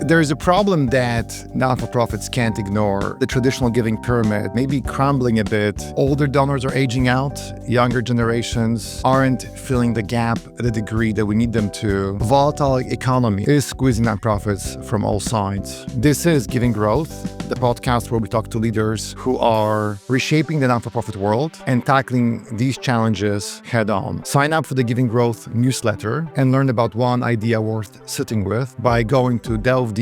There is a problem that not-for-profits can't ignore. The traditional giving pyramid may be crumbling a bit. Older donors are aging out. Younger generations aren't filling the gap at the degree that we need them to. Volatile economy is squeezing nonprofits from all sides. This is Giving Growth, the podcast where we talk to leaders who are reshaping the non-for-profit world and tackling these challenges head-on. Sign up for the Giving Growth newsletter and learn about one idea worth sitting with by going to delvedeeper.com/podcast.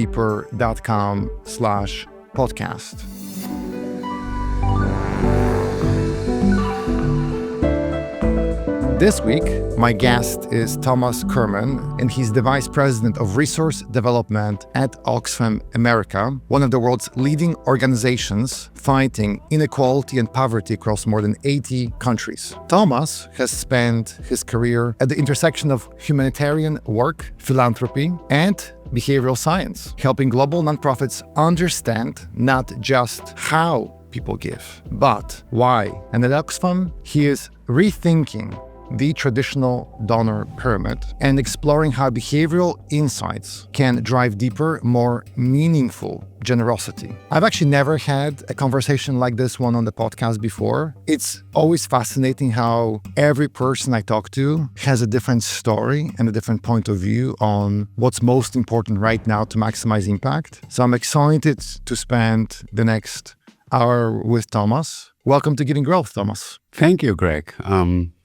This week, my guest is Thomas Kurmann, and he's the Vice President of Resource Development at Oxfam America, one of the world's leading organizations fighting inequality and poverty across more than 80 countries. Thomas has spent his career at the intersection of humanitarian work, philanthropy, and behavioral science, helping global nonprofits understand not just how people give, but why. And at Oxfam, he is rethinking the traditional donor pyramid and exploring how behavioral insights can drive deeper, more meaningful generosity. I've actually never had a conversation like this one on the podcast before. It's always fascinating how every person I talk to has a different story and a different point of view on what's most important right now to maximize impact. So I'm excited to spend the next hour with Thomas. Welcome to Giving Growth, Thomas. Thank you, Greg.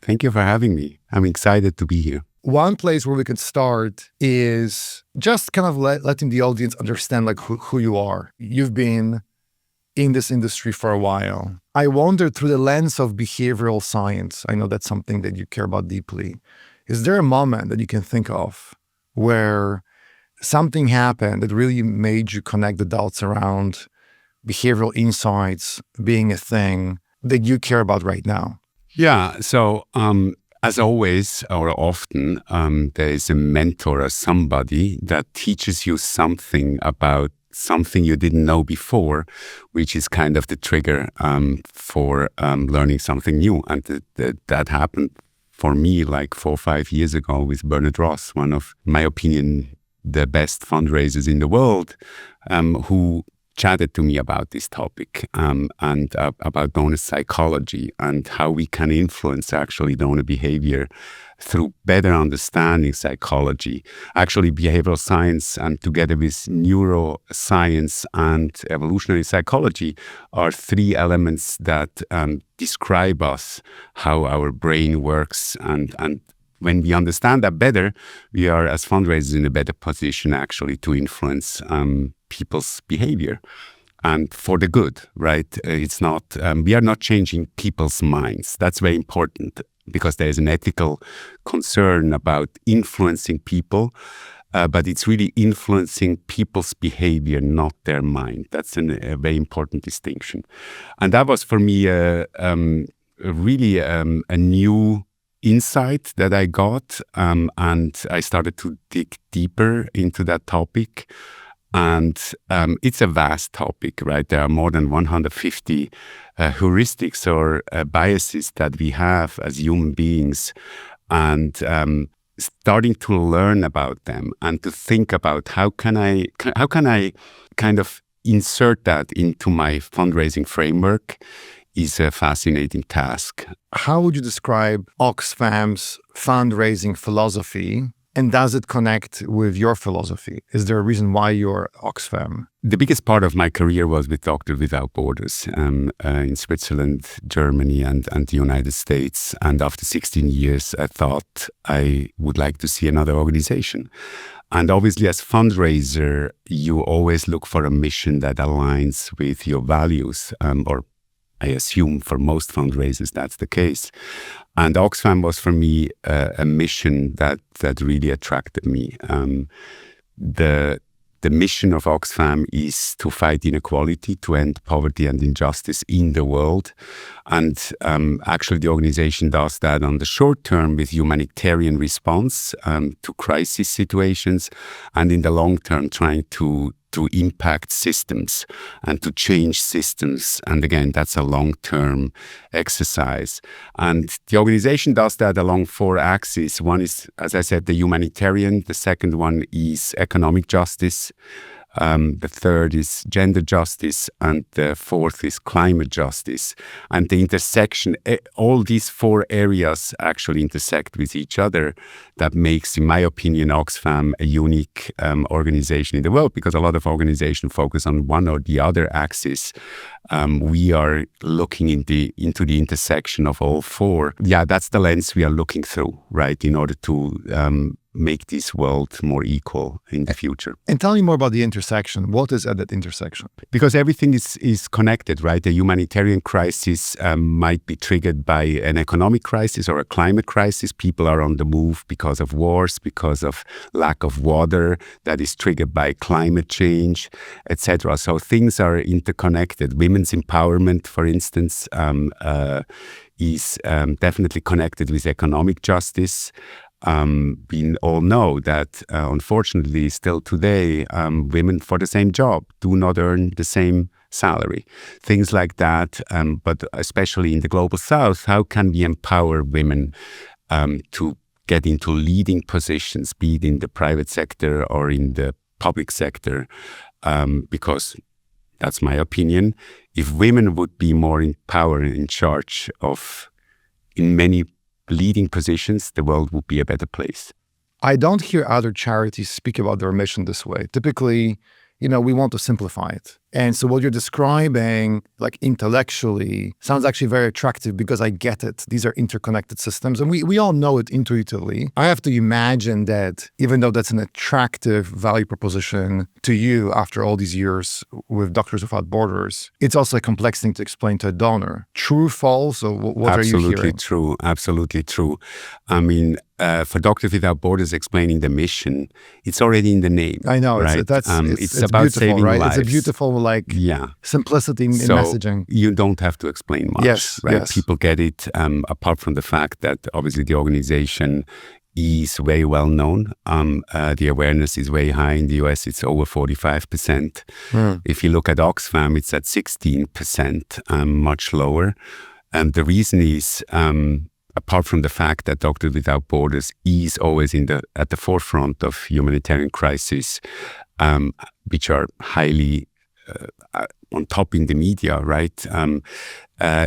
Thank you for having me. I'm excited to be here. One place where we could start is just kind of letting the audience understand like who you are. You've been in this industry for a while. I wonder, through the lens of behavioral science, I know that's something that you care about deeply. Is there a moment that you can think of where something happened that really made you connect the dots around behavioral insights being a thing that you care about right now? Yeah. So as always, or often, there is a mentor or somebody that teaches you something about something you didn't know before, which is kind of the trigger for learning something new. And that happened for me like 4 or 5 years ago with Bernard Ross, one of, in my opinion, the best fundraisers in the world, who chatted to me about this topic and about donor psychology and how we can influence actually donor behavior through better understanding psychology. Actually, behavioral science and together with neuroscience and evolutionary psychology are 3 elements that describe us, how our brain works. And when we understand that better, we are, as fundraisers, in a better position actually to influence people's behavior, and for the good, right? It's not, we are not changing people's minds. That's very important because there is an ethical concern about influencing people, but it's really influencing people's behavior, not their mind. That's a very important distinction. And that was for me really a new insight that I got, and I started to dig deeper into that topic. And it's a vast topic, right? There are more than 150 heuristics or biases that we have as human beings, and starting to learn about them and to think about how can I kind of insert that into my fundraising framework is a fascinating task. How would you describe Oxfam's fundraising philosophy? And does it connect with your philosophy? Is there a reason why you're Oxfam? The biggest part of my career was with Doctors Without Borders in Switzerland, Germany, and the United States. And after 16 years, I thought I would like to see another organization. And obviously, as fundraiser, you always look for a mission that aligns with your values, or I assume for most fundraisers that's the case. And Oxfam was for me a mission that really attracted me. The mission of Oxfam is to fight inequality, to end poverty and injustice in the world. And actually the organization does that on the short term with humanitarian response to crisis situations, and in the long term trying to impact systems and to change systems. And again, that's a long-term exercise. And the organization does that along 4 axes. One is, as I said, the humanitarian. The second one is economic justice. The third is gender justice, and the fourth is climate justice. And the intersection, all these four areas actually intersect with each other. That makes, in my opinion, Oxfam a unique organization in the world, because a lot of organizations focus on one or the other axis. We are looking into the intersection of all four. Yeah, that's the lens we are looking through, right, in order to make this world more equal in the future. And tell me more about the intersection. What is at that intersection? Because everything is connected, right? A humanitarian crisis might be triggered by an economic crisis or a climate crisis. People are on the move because of wars, because of lack of water that is triggered by climate change, etc. So things are interconnected. Women's empowerment, for instance, is definitely connected with economic justice. We all know that, unfortunately, still today, women for the same job do not earn the same salary. Things like that, but especially in the global south, how can we empower women to get into leading positions, be it in the private sector or in the public sector? Because that's my opinion. If women would be more in power and in charge of, in many leading positions, the world would be a better place. I don't hear other charities speak about their mission this way. Typically, we want to simplify it. And so what you're describing, like intellectually, sounds actually very attractive because I get it. These are interconnected systems, and we all know it intuitively. I have to imagine that even though that's an attractive value proposition to you after all these years with Doctors Without Borders, it's also a complex thing to explain to a donor. True, false, or what are you hearing? Absolutely true. I mean, for Doctors Without Borders explaining the mission, it's already in the name. I know, right? It's about saving right? lives. It's a beautiful simplicity in messaging. You don't have to explain much. Yes, right? yes. People get it, apart from the fact that obviously the organization is very well known. The awareness is very high. In the US, it's over 45%. If you look at Oxfam, it's at 16%, much lower. And the reason is, apart from the fact that Doctors Without Borders is always at the forefront of humanitarian crises, which are highly on top in the media, right?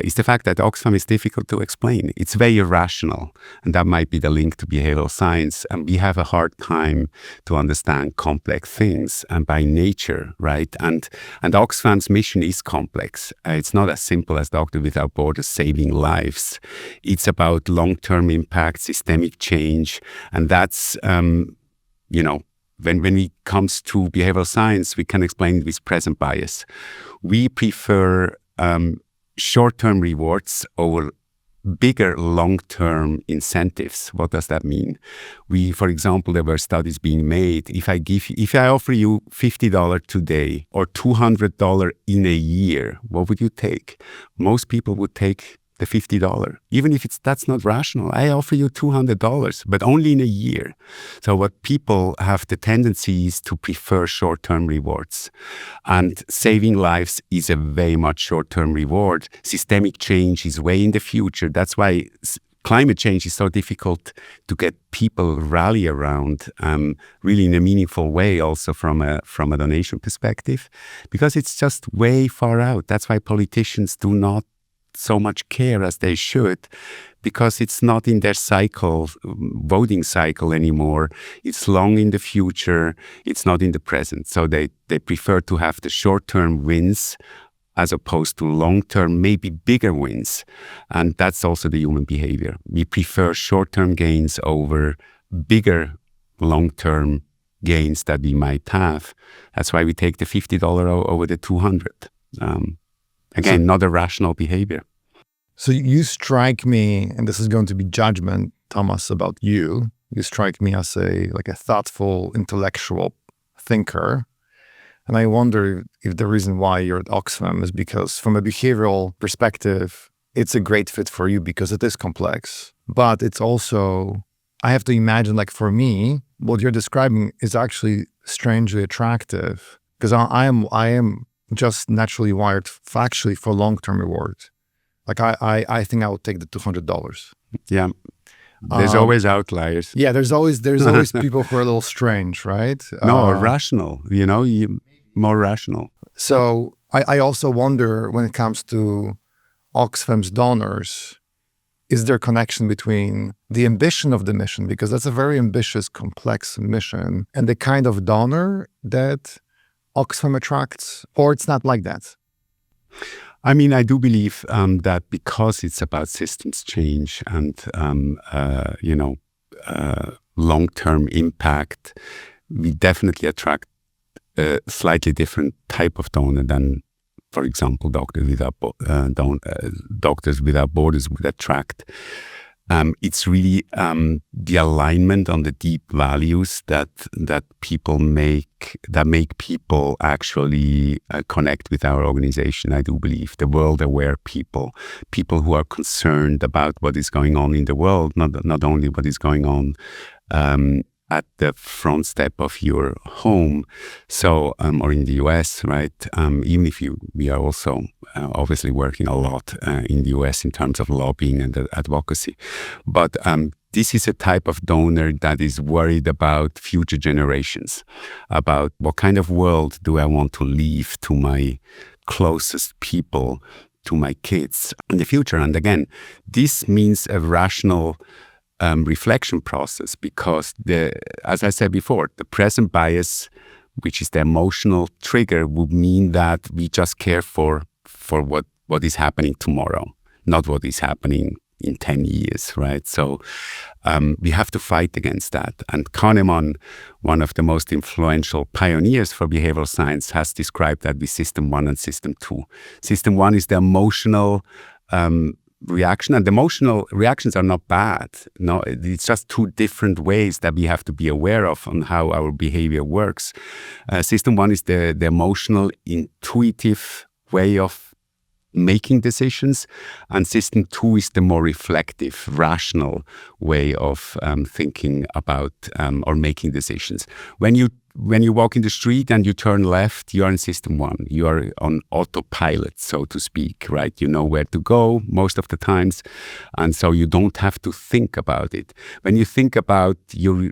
Is the fact that Oxfam is difficult to explain. It's very irrational, and that might be the link to behavioral science. And we have a hard time to understand complex things, and by nature, right? And Oxfam's mission is complex. It's not as simple as Doctors Without Borders saving lives. It's about long-term impact, systemic change, and that's When it comes to behavioral science, we can explain it with present bias. We prefer short-term rewards over bigger long-term incentives. What does that mean? For example, there were studies being made. If I offer you $50 today or $200 in a year, what would you take? Most people would take the $50, even if that's not rational. I offer you $200, but only in a year. So what people have the tendency is to prefer short-term rewards. And saving lives is a very much short-term reward. Systemic change is way in the future. That's why climate change is so difficult to get people rally around, really in a meaningful way, also from a donation perspective, because it's just way far out. That's why politicians do not so much care as they should, because it's not in their voting cycle anymore. It's long in the future. It's not in the present. So they prefer to have the short-term wins as opposed to long-term, maybe bigger wins. And that's also the human behavior. We prefer short-term gains over bigger long-term gains that we might have. That's why we take the $50 over the $200. Again, not a rational behavior. So you strike me, and this is going to be judgment, Thomas, about you. You strike me as a thoughtful, intellectual thinker. And I wonder if the reason why you're at Oxfam is because from a behavioral perspective, it's a great fit for you because it is complex. But it's also, I have to imagine, for me, what you're describing is actually strangely attractive because I am just naturally wired factually for long-term reward. I think I would take the $200. Yeah. There's always outliers. Yeah, there's always people who are a little strange, right? No, rational. more rational. So I also wonder, when it comes to Oxfam's donors, is there a connection between the ambition of the mission, because that's a very ambitious, complex mission, and the kind of donor that Oxfam attracts, or it's not like that? I mean, I do believe that because it's about systems change and, long-term impact, we definitely attract a slightly different type of donor than, for example, Doctors Without Borders would attract. It's really the alignment on the deep values that make people actually connect with our organization. I do believe the world-aware people who are concerned about what is going on in the world, not only what is going on at the front step of your home, so or in the US, right? Even if we are also obviously working a lot in the US in terms of lobbying and advocacy, but this is a type of donor that is worried about future generations, about what kind of world do I want to leave to my closest people, to my kids in the future. And again, this means a rational reflection process, because as I said before, the present bias, which is the emotional trigger, would mean that we just care for what is happening tomorrow, not what is happening in 10 years, right? So we have to fight against that. And Kurmann, one of the most influential pioneers for behavioral science, has described that with System 1 and System 2. System 1 is the emotional reaction, and the emotional reactions are not bad. No, it's just two different ways that we have to be aware of on how our behavior works. System 1 is the emotional, intuitive way of making decisions, and System 2 is the more reflective, rational way of thinking about or making decisions. When you walk in the street and you turn left, you are in System 1. You are on autopilot, so to speak, right? You know where to go most of the times, and so you don't have to think about it. When you think about your,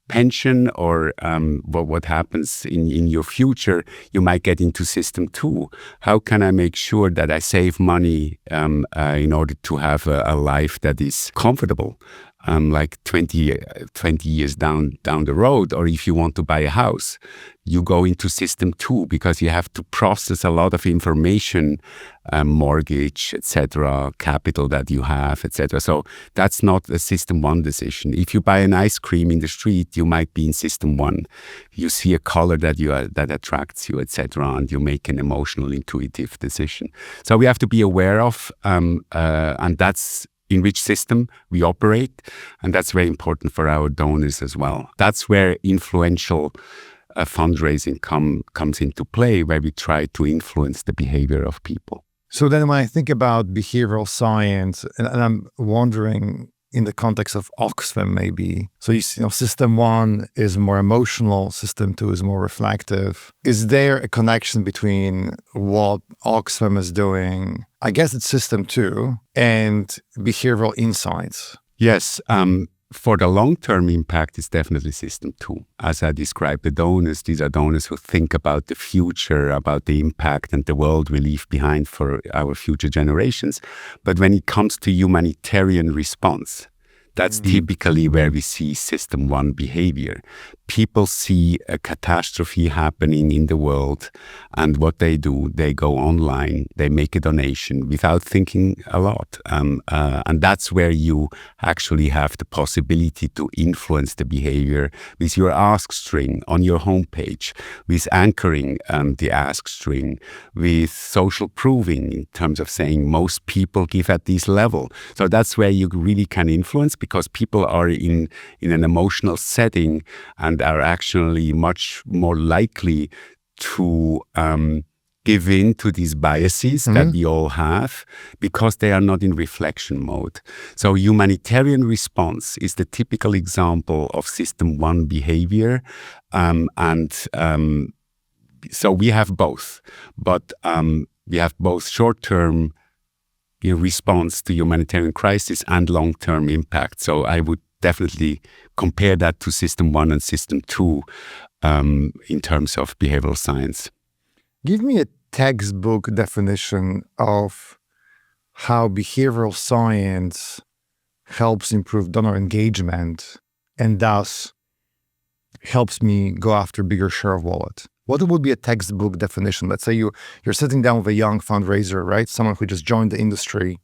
pension or what happens in your future, you might get into System 2. How can I make sure that I save money in order to have a life that is comfortable? Like 20 years down the road, or if you want to buy a house, you go into System 2 because you have to process a lot of information, mortgage, etc., capital that you have, etc. So that's not a System 1 decision. If you buy an ice cream in the street, you might be in System 1. You see a color that attracts you, etc., and you make an emotional, intuitive decision. So we have to be aware of, and that's in which system we operate. And that's very important for our donors as well. That's where influential fundraising comes into play, where we try to influence the behavior of people. So then when I think about behavioral science, and I'm wondering in the context of Oxfam maybe, so System 1 is more emotional, System 2 is more reflective. Is there a connection between what Oxfam is doing, I guess it's System 2, and behavioral insights? Yes. For the long-term impact, it's definitely System 2. As I described, the donors, these are donors who think about the future, about the impact and the world we leave behind for our future generations. But when it comes to humanitarian response, that's typically where we see System 1 behavior. People see a catastrophe happening in the world, and what they do, they go online, they make a donation without thinking a lot. And that's where you actually have the possibility to influence the behavior with your ask string on your homepage, with anchoring the ask string, with social proving in terms of saying most people give at this level. So that's where you really can influence, because people are in an emotional setting and are actually much more likely to give in to these biases that we all have, because they are not in reflection mode. So humanitarian response is the typical example of System 1 behavior. So we have both, but we have both short-term response to humanitarian crisis and long-term impact. So I would definitely compare that to System 1 and System 2 in terms of behavioral science. Give me a textbook definition of how behavioral science helps improve donor engagement and thus helps me go after bigger share of wallet. What would be a textbook definition? Let's say you're sitting down with a young fundraiser, right? Someone who just joined the industry,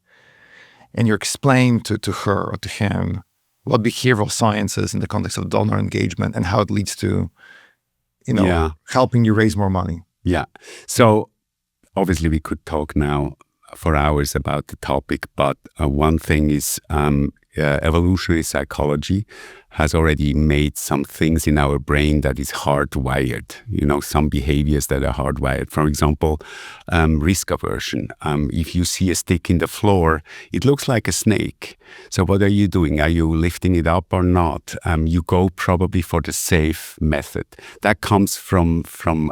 and you're explaining to her or to him what behavioral science is in the context of donor engagement and how it leads to, helping you raise more money. Yeah. So obviously we could talk now for hours about the topic, but one thing is evolutionary psychology has already made some things in our brain that is hardwired, some behaviors that are hardwired. For example, risk aversion. If you see a stick in the floor, it looks like a snake. So what are you doing? Are you lifting it up or not? You go probably for the safe method. That comes from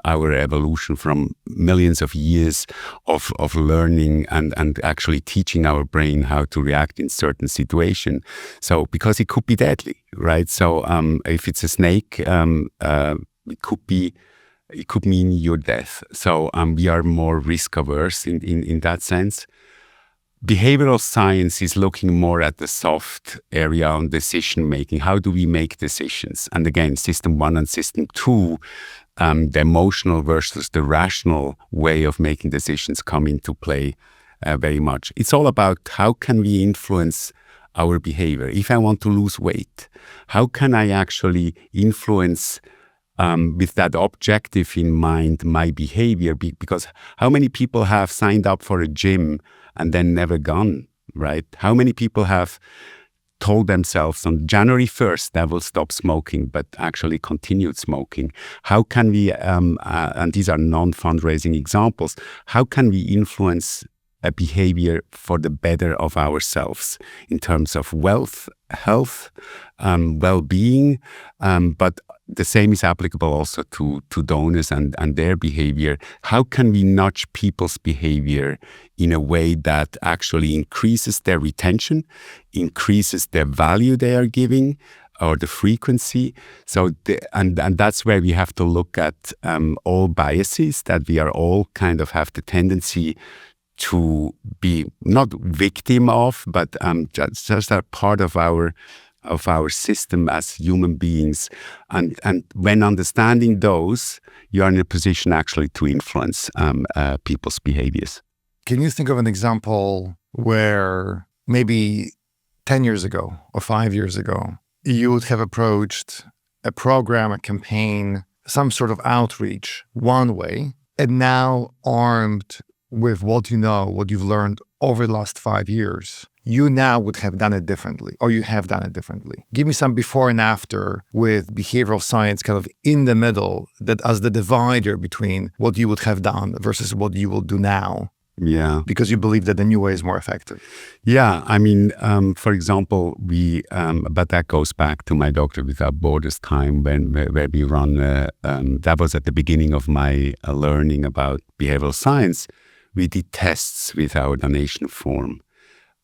our evolution, from millions of years of learning and actually teaching our brain how to react in certain situations. So because it could be deadly, right? So if it's a snake, it could mean your death. So we are more risk averse in that sense. Behavioral science is looking more at the soft area on decision making. How do we make decisions? And again, system 1 and system 2, the emotional versus the rational way of making decisions come into play very much. It's all about how can we influence our behavior. If I want to lose weight, how can I actually influence with that objective in mind my behavior? Because how many people have signed up for a gym and then never gone, right? How many people have told themselves on January 1st they will stop smoking, but actually continued smoking? How can we, and these are non-fundraising examples, how can we influence a behavior for the better of ourselves in terms of wealth, health, well-being, but the same is applicable also to donors and their behavior. How can we nudge people's behavior in a way that actually increases their retention, increases their value they are giving, or the frequency? So, and that's where we have to look at all biases that we are all kind of have the tendency to be not victim of, but just a part of our system as human beings. And when understanding those, you are in a position actually to influence people's behaviors. Can you think of an example where maybe 10 years ago or 5 years ago, you would have approached a program, a campaign, some sort of outreach one way, and now armed with what you've learned over the last 5 years, you now would have done it differently, or you have done it differently? Give me some before and after with behavioral science kind of in the middle, that as the divider between what you would have done versus what you will do now. Yeah. Because you believe that the new way is more effective. Yeah. I mean, for example, but that goes back to my Doctor Without Borders time where we run, that was at the beginning of my learning about behavioral science. We did tests with our donation form.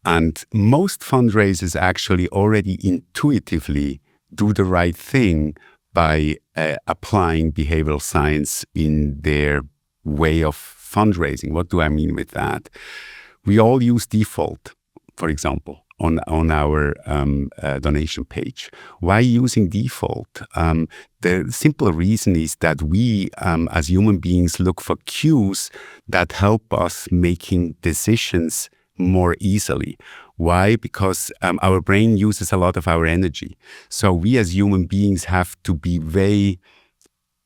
And most fundraisers actually already intuitively do the right thing by applying behavioral science in their way of fundraising. What do I mean with that? We all use default, for example, on our donation page. Why using default? The simple reason is that we, as human beings, look for cues that help us making decisions more easily. Why? Because our brain uses a lot of our energy. So we as human beings have to be very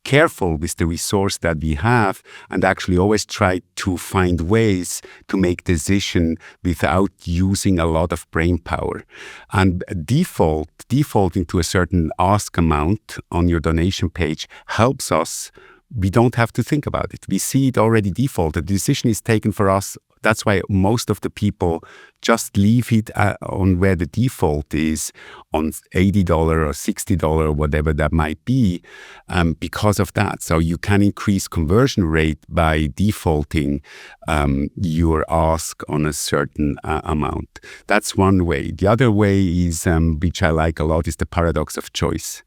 careful with the resource that we have and actually always try to find ways to make decision without using a lot of brain power. And defaulting to a certain ask amount on your donation page helps us. We don't have to think about it. We see it already defaulted. The decision is taken for us. That's why most of the people just leave it on where the default is, on $80 or $60 or whatever that might be, because of that. So you can increase conversion rate by defaulting your ask on a certain amount. That's one way. The other way is, which I like a lot, is the paradox of choice.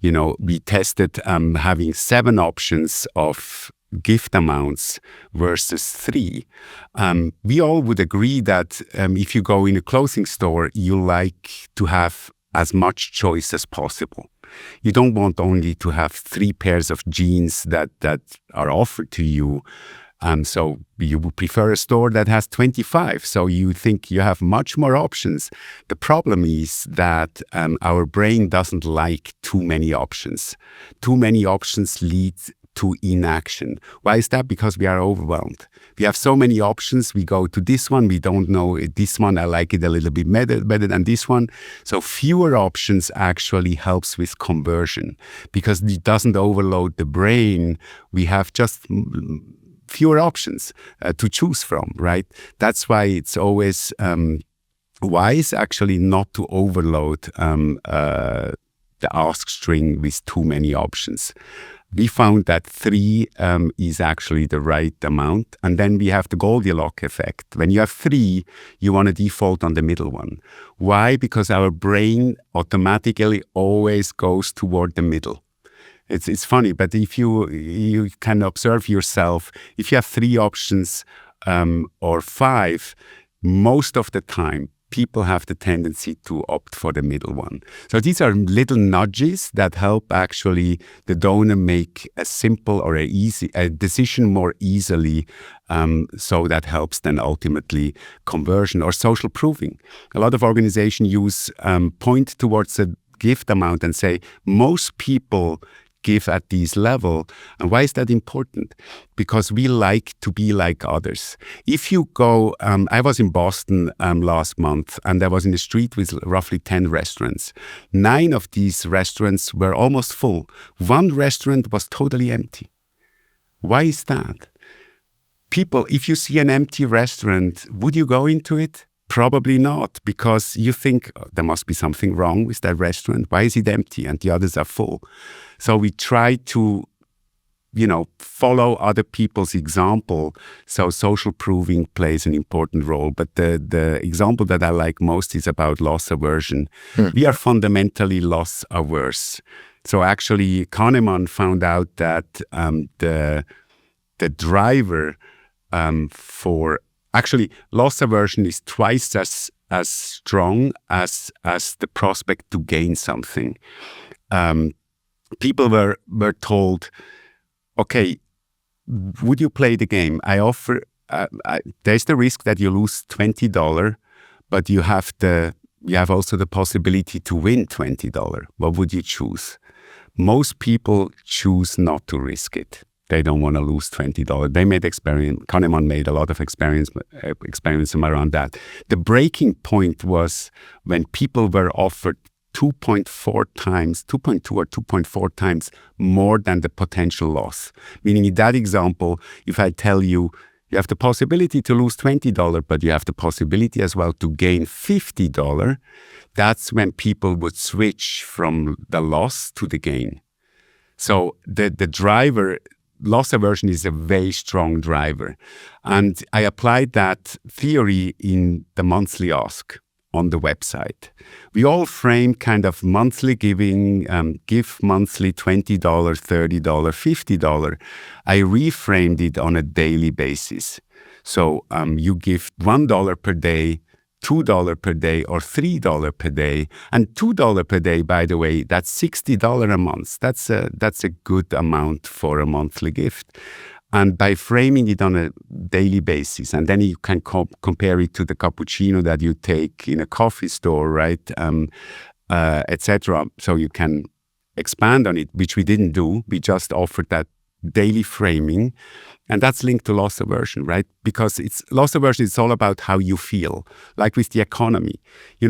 We tested having 7 options of gift amounts versus 3. We all would agree that if you go in a clothing store, you like to have as much choice as possible. You don't want only to have 3 pairs of jeans that are offered to you. So you would prefer a store that has 25. So you think you have much more options. The problem is that our brain doesn't like too many options. Too many options lead to inaction. Why is that? Because we are overwhelmed. We have so many options. We go to this one. We don't know this one. I like it a little bit better than this one. So fewer options actually helps with conversion because it doesn't overload the brain. We have just fewer options to choose from, right? That's why it's always wise actually not to overload the ask string with too many options. We found that 3 is actually the right amount. And then we have the Goldilocks effect. When you have 3, you want to default on the middle one. Why? Because our brain automatically always goes toward the middle. It's funny, but if you can observe yourself, if you have 3 options or 5, most of the time, people have the tendency to opt for the middle one. So these are little nudges that help actually the donor make a simple or a decision more easily. So that helps then ultimately conversion or social proving. A lot of organizations use point towards a gift amount and say most people give at this level. And why is that important? Because we like to be like others. If you go, I was in Boston last month, and I was in the street with roughly 10 restaurants. 9 of these restaurants were almost full. 1 restaurant was totally empty. Why is that? People, if you see an empty restaurant, would you go into it? Probably not, because you think there must be something wrong with that restaurant. Why is it empty and the others are full? So we try to, follow other people's example. So social proving plays an important role. But the example that I like most is about loss aversion. We are fundamentally loss averse. So actually, Kurmann found out that the driver for actually, loss aversion is twice as strong as the prospect to gain something. People were told, okay, would you play the game? I offer, there's the risk that you lose $20, but you have also the possibility to win $20. What would you choose? Most people choose not to risk it. They don't want to lose $20. They made Kahneman made a lot of experiments around that. The breaking point was when people were offered 2.4 times, 2.2 or 2.4 times more than the potential loss. Meaning in that example, if I tell you, you have the possibility to lose $20, but you have the possibility as well to gain $50, that's when people would switch from the loss to the gain. So the driver, loss aversion is a very strong driver. And I applied that theory in the monthly ask on the website. We all frame kind of monthly giving, give monthly $20, $30, $50. I reframed it on a daily basis. So you give $1 per day, $2 per day, or $3 per day. And $2 per day, by the way, that's $60 a month. That's a good amount for a monthly gift. And by framing it on a daily basis, and then you can compare it to the cappuccino that you take in a coffee store, right, etc. So you can expand on it, which we didn't do. We just offered that daily framing, and that's linked to loss aversion, right? Because loss aversion is all about how you feel, like with the economy.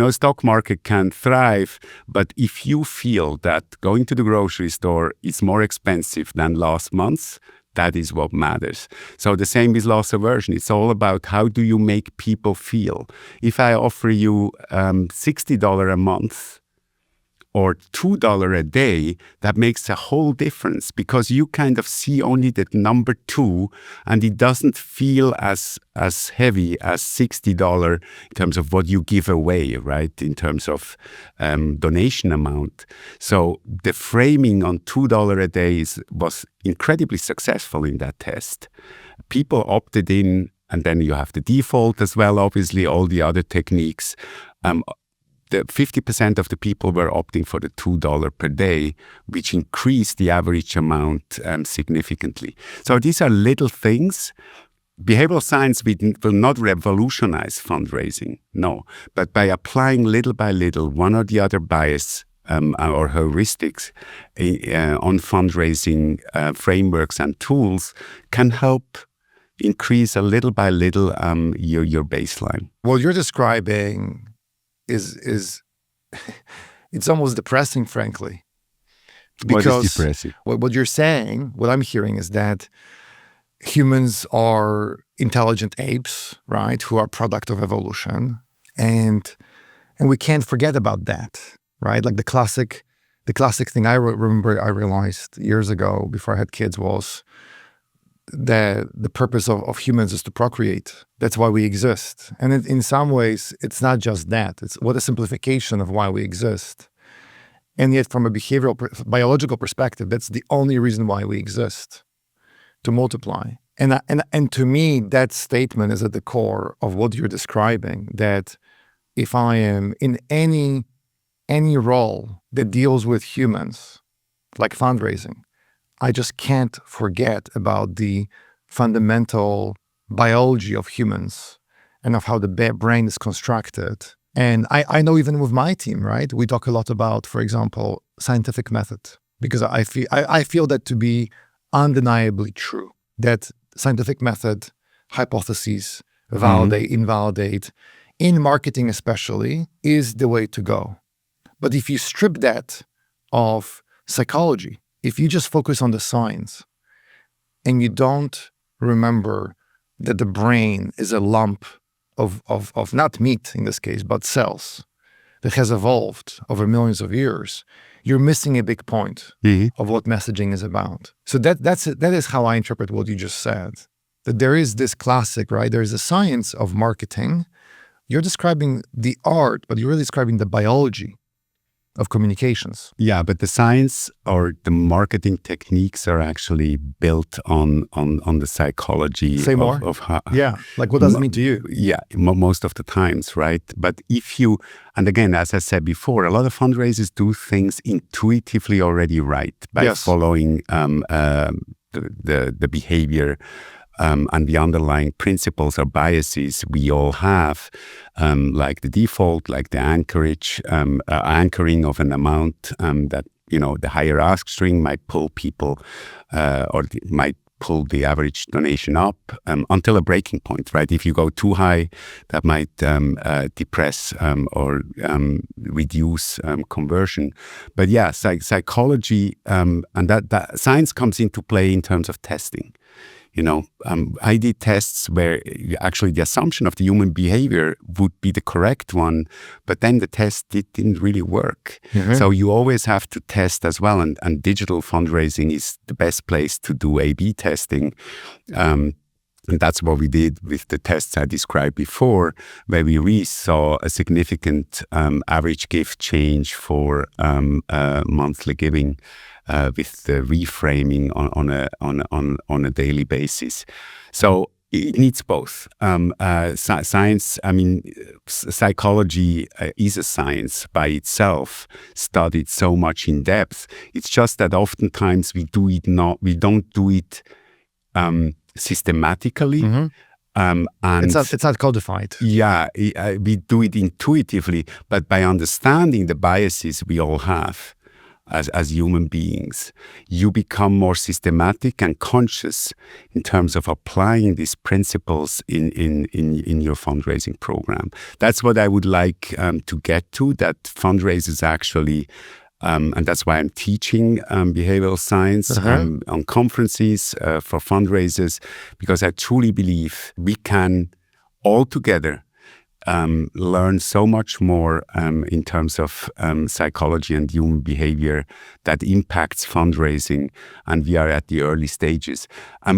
Stock market can thrive, but if you feel that going to the grocery store is more expensive than last month, that is what matters. So the same with loss aversion. It's all about how do you make people feel. If I offer you $60 a month, or $2 a day, that makes a whole difference, because you kind of see only that number 2, and it doesn't feel as heavy as $60 in terms of what you give away, right? In terms of donation amount. So the framing on $2 a day was incredibly successful in that test. People opted in, and then you have the default as well, obviously, all the other techniques. The 50% of the people were opting for the $2 per day, which increased the average amount significantly. So these are little things. Behavioral science will not revolutionize fundraising, no. But by applying little by little one or the other bias or heuristics on fundraising frameworks and tools can help increase a little by little your baseline. What you're describing is it's almost depressing, frankly. Because what is depressing? What you're saying, what I'm hearing is that humans are intelligent apes, right, who are product of evolution, and we can't forget about that, right? Like the classic thing I remember I realized years ago before I had kids was the purpose of humans is to procreate. That's why we exist. And in some ways, it's not just that. It's what a simplification of why we exist. And yet from a biological perspective, that's the only reason why we exist, to multiply. And to me, that statement is at the core of what you're describing, that if I am in any role that deals with humans, like fundraising, I just can't forget about the fundamental biology of humans and of how the brain is constructed. And I know even with my team, right, we talk a lot about, for example, scientific method, because I feel that to be undeniably true, that scientific method, hypotheses, validate, invalidate, in marketing especially, is the way to go. But if you strip that of psychology, if you just focus on the science and you don't remember that the brain is a lump of not meat in this case, but cells that has evolved over millions of years, you're missing a big point of what messaging is about. So that is how I interpret what you just said. That there is this classic, right? There is a science of marketing. You're describing the art, but you're really describing the biology of communications. Yeah, but the science or the marketing techniques are actually built on the psychology. Say more. Of how, yeah, like what does it mean to you? Yeah, most of the times, right? But if you, and again, as I said before, a lot of fundraisers do things intuitively already right by following the behavior and the underlying principles or biases we all have, like the default, like the anchoring of an amount that, the higher ask string might pull people might pull the average donation up until a breaking point, right? If you go too high, that might depress or reduce conversion. But yeah, psychology and that science comes into play in terms of testing. I did tests where actually the assumption of the human behavior would be the correct one, but then the test didn't really work. So you always have to test as well. And digital fundraising is the best place to do A/B testing. And that's what we did with the tests I described before, where we really saw a significant average gift change for monthly giving. With the reframing on a daily basis. So it needs both. Science, psychology is a science by itself, studied so much in depth. It's just that oftentimes we don't do it systematically. And it's not codified. Yeah, we do it intuitively, but by understanding the biases we all have, as human beings, you become more systematic and conscious in terms of applying these principles in your fundraising program. That's what I would like to get to, that fundraisers actually, and that's why I'm teaching behavioral science on conferences for fundraisers, because I truly believe we can all together learn so much more in terms of psychology and human behavior that impacts fundraising, and we are at the early stages.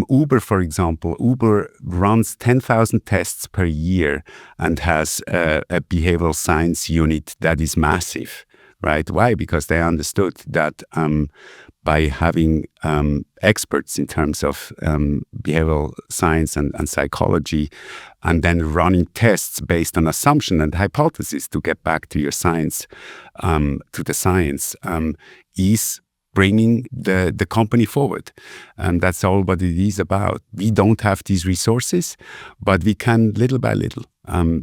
Uber, for example, Uber runs 10,000 tests per year and has a behavioral science unit that is massive, right? Why? Because they understood that by having experts in terms of behavioral science and psychology, and then running tests based on assumption and hypothesis to get back to your science, to the science, is bringing the company forward. And that's all what it is about. We don't have these resources, but we can little by little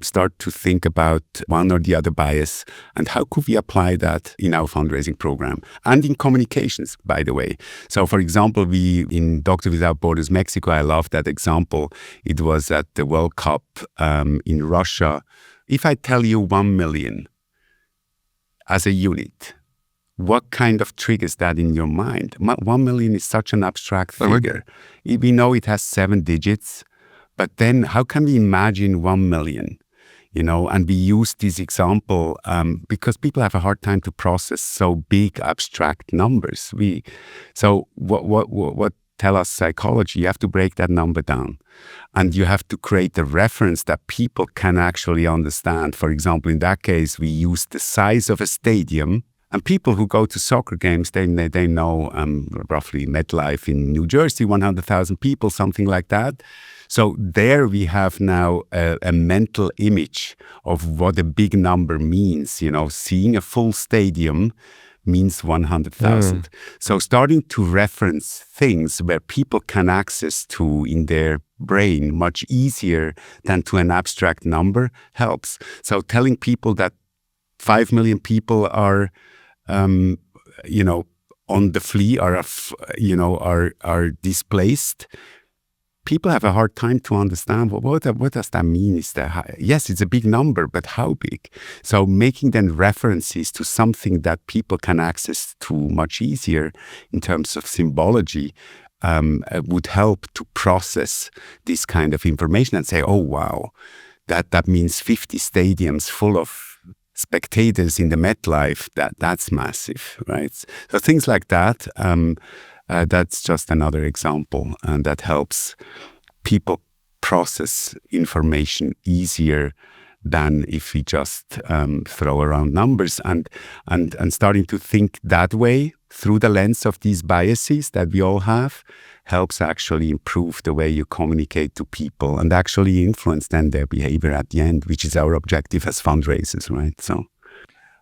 start to think about one or the other bias and how could we apply that in our fundraising program and in communications, by the way. So, for example, we in Doctor Without Borders Mexico, I love that example. It was at the World Cup in Russia. If I tell you 1 million as a unit, what kind of triggers that in your mind? 1 million is such an abstract figure. We know it has 7 digits, but then how can we imagine 1 million? And we use this example because people have a hard time to process so big abstract numbers. So what tell us psychology? You have to break that number down, and you have to create a reference that people can actually understand. For example, in that case, we use the size of a stadium. And people who go to soccer games, they know roughly MetLife in New Jersey, 100,000 people, something like that. So there we have now a mental image of what a big number means. Seeing a full stadium means 100,000. So starting to reference things where people can access to in their brain much easier than to an abstract number helps. So telling people that 5 million people are on the flee, are displaced. People have a hard time to understand what does that mean? Yes, it's a big number, but how big? So making then references to something that people can access to much easier in terms of symbology would help to process this kind of information and say, oh wow, that means 50 stadiums full of spectators in the MetLife, that's massive, right? So things like that, that's just another example, and that helps people process information easier than if we just throw around numbers, and starting to think that way through the lens of these biases that we all have helps actually improve the way you communicate to people and actually influence then their behavior at the end, which is our objective as fundraisers, right? So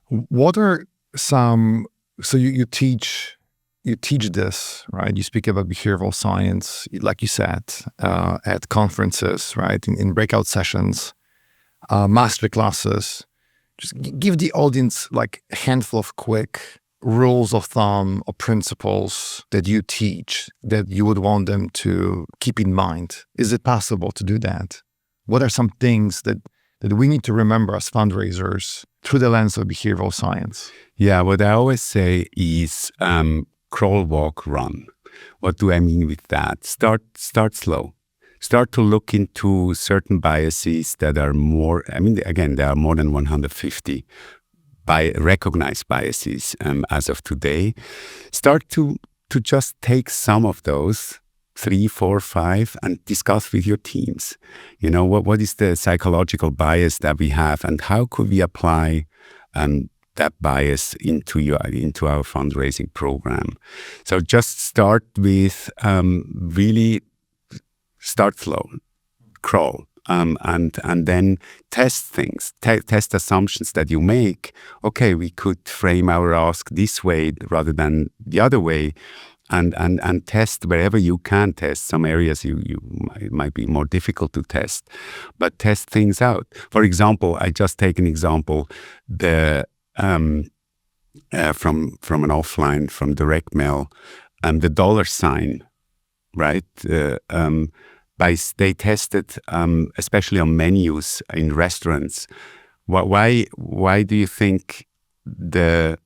what are some, so you teach this, right? You speak about behavioral science, like you said, at conferences, right? In breakout sessions, master classes. Just give the audience like a handful of quick rules of thumb or principles that you teach that you would want them to keep in mind. Is it possible to do that? What are some things that we need to remember as fundraisers through the lens of behavioral science? Yeah, what I always say is crawl, walk, run. What do I mean with that? Start slow. Start to look into certain biases that are more, again, there are more than 150 recognized biases as of today. Start to just take some of those, 3, 4, 5, and discuss with your teams. What is the psychological bias that we have, and how could we apply that bias into our fundraising program? So just start with really start slow, crawl. And then test things, test assumptions that you make. Okay, we could frame our ask this way rather than the other way, and test wherever you can test. Some areas it might be more difficult to test, but test things out. For example, I just take an example, from an offline, from direct mail, the dollar sign, right? They tested, especially on menus in restaurants. Why do you think the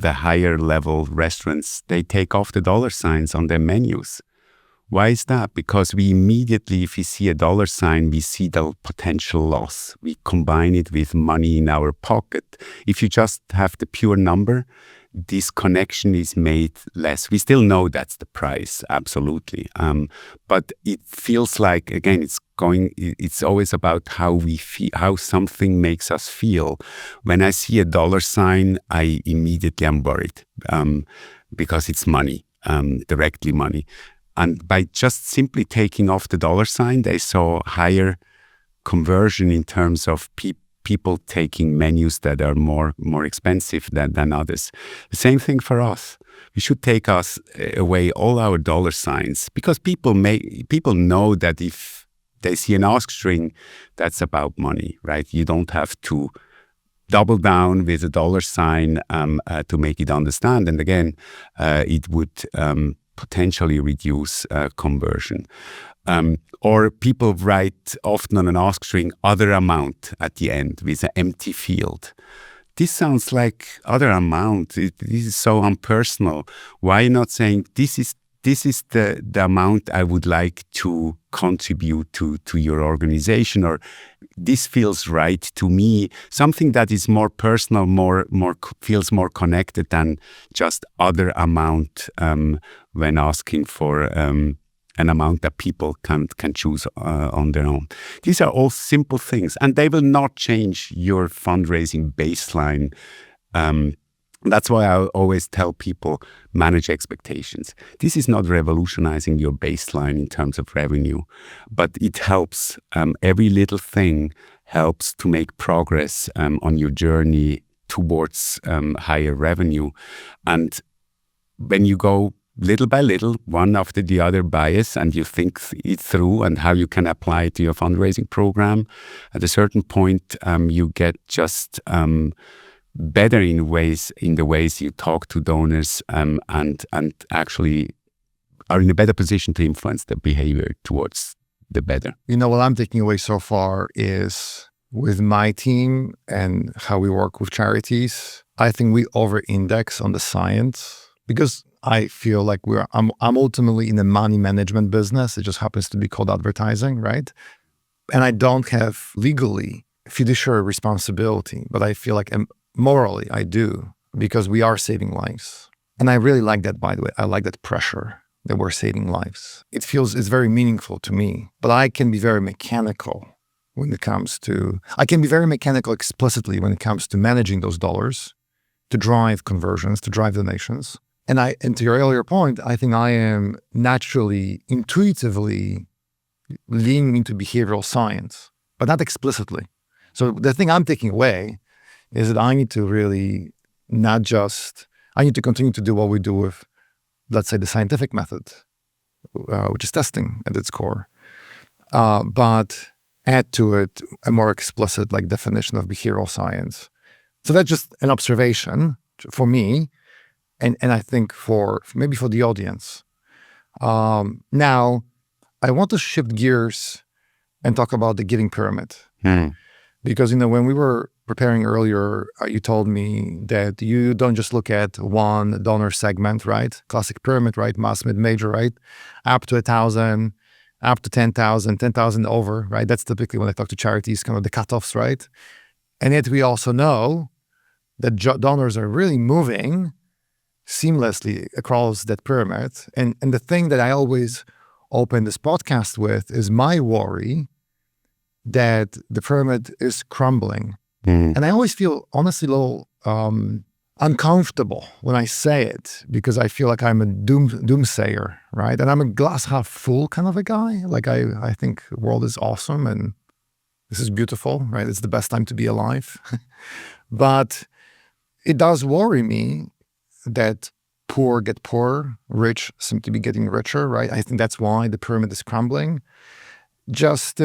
higher level restaurants, they take off the dollar signs on their menus? Why is that? Because we immediately, if we see a dollar sign, we see the potential loss. We combine it with money in our pocket. If you just have the pure number, this connection is made less. We still know that's the price, absolutely. But it feels like, again, it's always about how we feel, how something makes us feel. When I see a dollar sign, I immediately am worried because it's money, directly money. And by just simply taking off the dollar sign, they saw higher conversion in terms of people taking menus that are more expensive than others. The same thing for us. We should take away all our dollar signs, because people know that if they see an ask string, that's about money, right? You don't have to double down with a dollar sign to make it understand. And again, it would potentially reduce conversion. Or people write often on an ask string other amount at the end with an empty field. This sounds like other amount. This is so impersonal. Why not saying this is the amount I would like to contribute to your organization, or this feels right to me, something that is more personal, more feels more connected than just other amount when asking for an amount that people can choose on their own. These are all simple things, and they will not change your fundraising baseline. That's why I always tell people, manage expectations. This is not revolutionizing your baseline in terms of revenue, but it helps. Every little thing helps to make progress on your journey towards higher revenue. And when you go little by little, one after the other bias, and you think it through and how you can apply it to your fundraising program, at a certain point, you get just better in the ways you talk to donors, and actually are in a better position to influence their behavior towards the better. What I'm taking away so far is, with my team and how we work with charities, I think we over-index on the science, because I feel like I'm ultimately in the money management business. It just happens to be called advertising, right? And I don't have legally fiduciary responsibility, but I feel like morally I do, because we are saving lives. And I really like that, by the way. I like that pressure that we're saving lives. It's very meaningful to me, but I can be very mechanical explicitly when it comes to managing those dollars, to drive conversions, to drive donations. And to your earlier point, I think I am naturally, intuitively leaning into behavioral science, but not explicitly. So the thing I'm taking away is that I need to really I need to continue to do what we do with, let's say, the scientific method, which is testing at its core, but add to it a more explicit definition of behavioral science. So that's just an observation for me, and I think maybe for the audience. Now, I want to shift gears and talk about the giving pyramid. Because, when we were preparing earlier, you told me that you don't just look at one donor segment, right? Classic pyramid, right? Mass, mid, major, right? Up to 1,000, up to 10,000, 10,000 over, right? That's typically when I talk to charities, kind of the cutoffs, right? And yet we also know that donors are really moving seamlessly across that pyramid. And the thing that I always open this podcast with is my worry that the pyramid is crumbling. And I always feel, honestly, a little uncomfortable when I say it, because I feel like I'm a doomsayer, right? And I'm a glass half full kind of a guy. I think the world is awesome and this is beautiful, right? It's the best time to be alive. But it does worry me that poor get poorer, rich seem to be getting richer, right? I think that's why the pyramid is crumbling. Just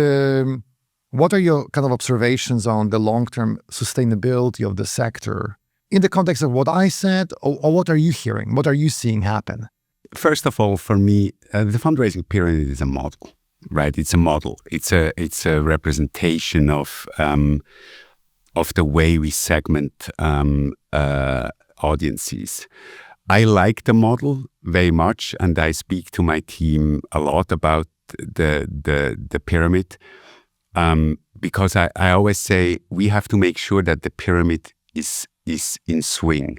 what are your kind of observations on the long-term sustainability of the sector in the context of what I said, or what are you hearing? What are you seeing happen? First of all, for me, the fundraising pyramid is a model, right? It's a model. It's a representation of the way we segment audiences. I like the model very much, and I speak to my team a lot about the pyramid, because I always say we have to make sure that the pyramid is in swing.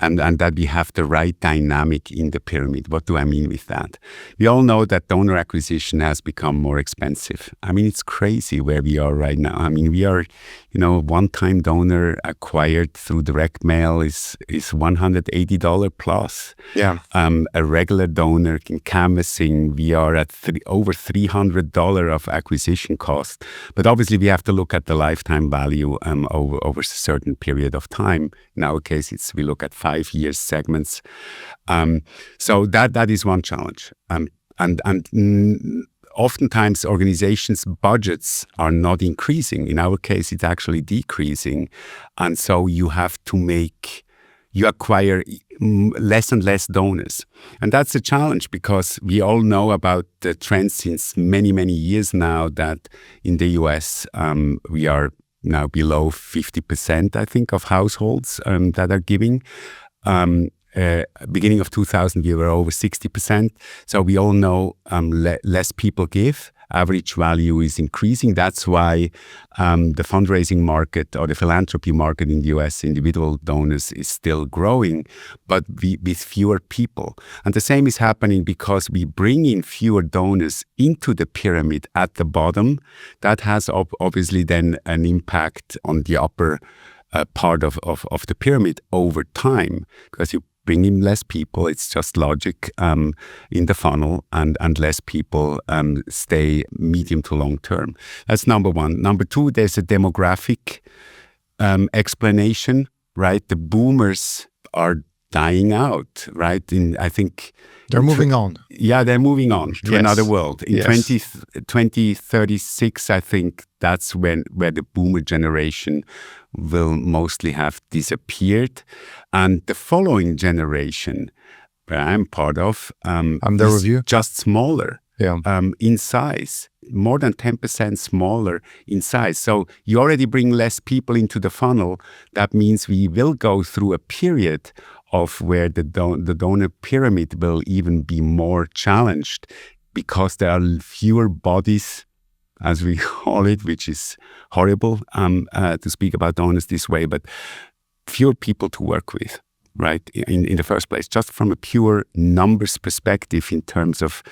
And that we have the right dynamic in the pyramid. What do I mean with that? We all know that donor acquisition has become more expensive. I mean, it's crazy where we are right now. I mean, we are, one-time donor acquired through direct mail is $180 plus. Yeah. A regular donor in canvassing, we are at over $300 of acquisition cost. But obviously, we have to look at the lifetime value over a certain period of time. In our case, we look at 5 year segments. So that is one challenge. Oftentimes organizations' budgets are not increasing. In our case, it's actually decreasing. And so you acquire less and less donors. And that's a challenge because we all know about the trend since many, many years now that in the US, we are now below 50%, I think, of households that are giving. Beginning of 2000, we were over 60%. So we all know less people give. Average value is increasing. That's why the fundraising market or the philanthropy market in the US, individual donors, is still growing, but with fewer people. And the same is happening because we bring in fewer donors into the pyramid at the bottom. That has obviously then an impact on the upper part of the pyramid over time, because you bring in less people. It's just logic in the funnel, and less people stay medium to long term. That's number one. Number two, there's a demographic explanation, right? The boomers are dying out, right? I think they're moving on. Yeah, they're moving on to another world. In 2036, I think that's where the boomer generation will mostly have disappeared. And the following generation, where I'm part of, is just smaller in size, more than 10% smaller in size. So you already bring less people into the funnel. That means we will go through a period of where the donor pyramid will even be more challenged because there are fewer bodies, as we call it, which is horrible to speak about donors this way, but fewer people to work with, right, in the first place, just from a pure numbers perspective in terms of